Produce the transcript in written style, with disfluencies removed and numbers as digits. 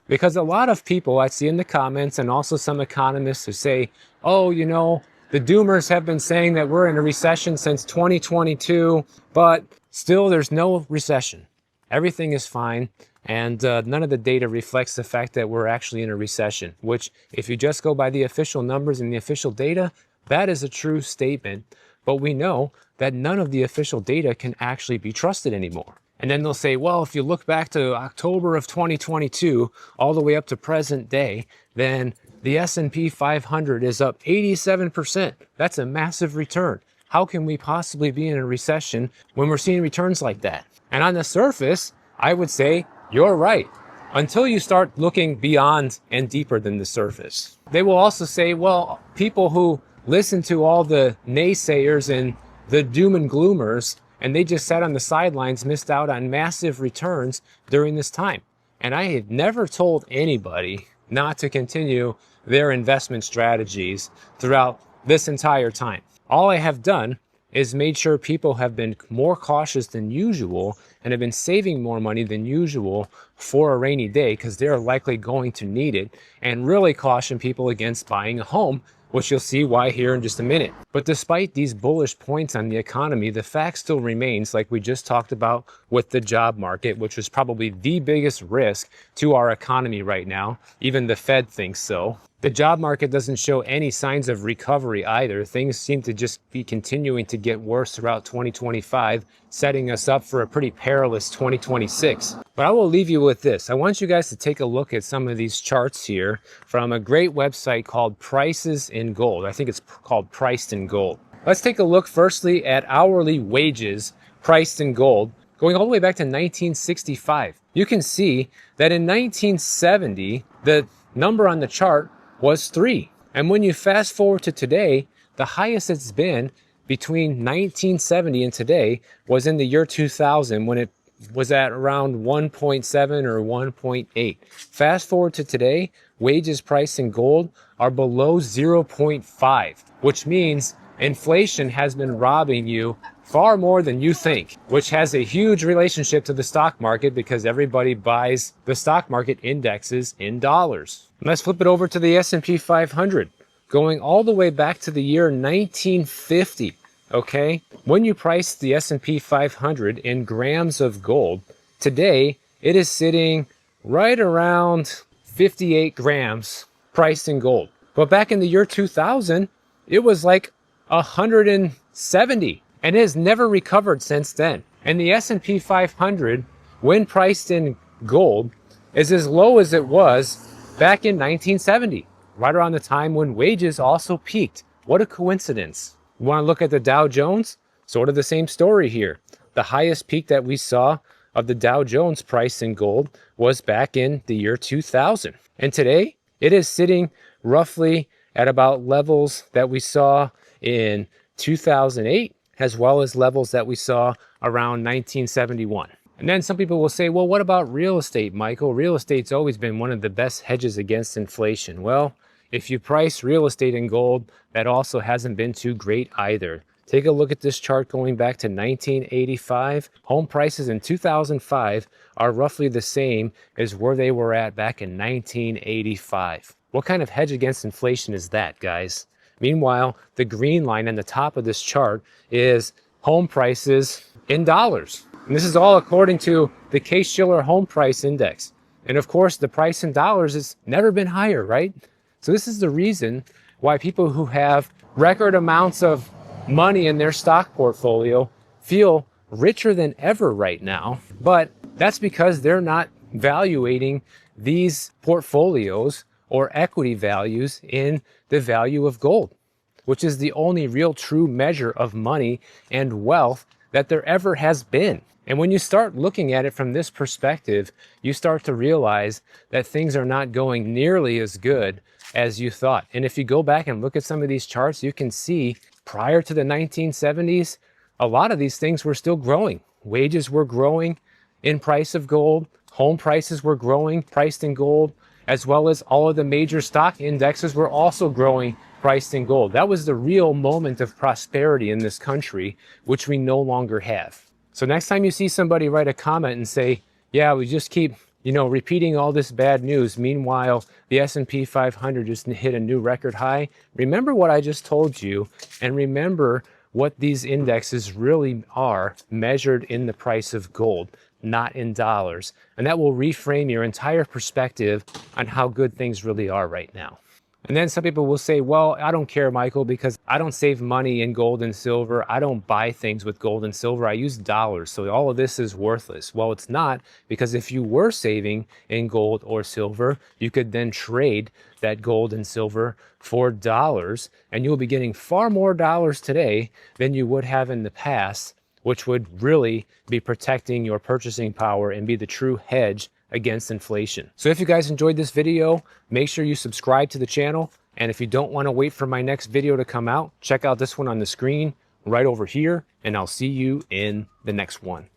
Because a lot of people I see in the comments, and also some economists who say, oh, the doomers have been saying that we're in a recession since 2022, but still there's no recession. Everything is fine. And none of the data reflects the fact that we're actually in a recession, which if you just go by the official numbers and the official data, that is a true statement. But we know that none of the official data can actually be trusted anymore. And then they'll say, well, if you look back to October of 2022, all the way up to present day, then the S&P 500 is up 87%. That's a massive return. How can we possibly be in a recession when we're seeing returns like that? And on the surface, I would say you're right, until you start looking beyond and deeper than the surface. They will also say, well, people who listen to all the naysayers and the doom and gloomers, and they just sat on the sidelines, missed out on massive returns during this time. And I had never told anybody not to continue their investment strategies throughout this entire time. All I have done is made sure people have been more cautious than usual and have been saving more money than usual for a rainy day, because they're likely going to need it, and really caution people against buying a home, which you'll see why here in just a minute. But despite these bullish points on the economy, the fact still remains, like we just talked about with the job market, which is probably the biggest risk to our economy right now. Even the Fed thinks so. The job market doesn't show any signs of recovery either. Things seem to just be continuing to get worse throughout 2025, setting us up for a pretty perilous 2026. But I will leave you with this. I want you guys to take a look at some of these charts here from a great website called Prices in Gold. I think it's called Priced in Gold. Let's take a look firstly at hourly wages priced in gold, going all the way back to 1965. You can see that in 1970, the number on the chart was 3. And when you fast forward to today, the highest it's been between 1970 and today was in the year 2000, when it was at around 1.7 or 1.8. Fast forward to today, wages priced in gold are below 0.5, which means inflation has been robbing you far more than you think, which has a huge relationship to the stock market because everybody buys the stock market indexes in dollars. Let's flip it over to the S&P 500, going all the way back to the year 1950. Okay, when you price the S&P 500 in grams of gold, today it is sitting right around 58 grams priced in gold. But back in the year 2000, it was like 170, and it has never recovered since then. And the S&P 500, when priced in gold, is as low as it was back in 1970, right around the time when wages also peaked. What a coincidence. You want to look at the Dow Jones? Sort of the same story here. The highest peak that we saw of the Dow Jones price in gold was back in the year 2000. And today, it is sitting roughly at about levels that we saw in 2008, as well as levels that we saw around 1971. And then some people will say, well, what about real estate, Michael? Real estate's always been one of the best hedges against inflation. Well, if you price real estate in gold, that also hasn't been too great either. Take a look at this chart going back to 1985. Home prices in 2005 are roughly the same as where they were at back in 1985. What kind of hedge against inflation is that, guys? Meanwhile, the green line on the top of this chart is home prices in dollars. And this is all according to the Case-Shiller Home Price Index. And of course, the price in dollars has never been higher, right? So this is the reason why people who have record amounts of money in their stock portfolio feel richer than ever right now. But that's because they're not valuating these portfolios or equity values in the value of gold, which is the only real true measure of money and wealth that there ever has been. And when you start looking at it from this perspective, you start to realize that things are not going nearly as good as you thought. And if you go back and look at some of these charts, you can see prior to the 1970s, a lot of these things were still growing. Wages were growing in price of gold. Home prices were growing, priced in gold, as well as all of the major stock indexes were also growing, priced in gold. That was the real moment of prosperity in this country, which we no longer have. So next time you see somebody write a comment and say, yeah, we just keep repeating all this bad news. Meanwhile, the S&P 500 just hit a new record high. Remember what I just told you, and remember what these indexes really are measured in the price of gold, not in dollars. And that will reframe your entire perspective on how good things really are right now. And then some people will say, well, I don't care, Michael, because I don't save money in gold and silver. I don't buy things with gold and silver. I use dollars. So all of this is worthless. Well, it's not, because if you were saving in gold or silver, you could then trade that gold and silver for dollars, and you'll be getting far more dollars today than you would have in the past, which would really be protecting your purchasing power and be the true hedge against inflation. So if you guys enjoyed this video, make sure you subscribe to the channel. And if you don't want to wait for my next video to come out, check out this one on the screen right over here, and I'll see you in the next one.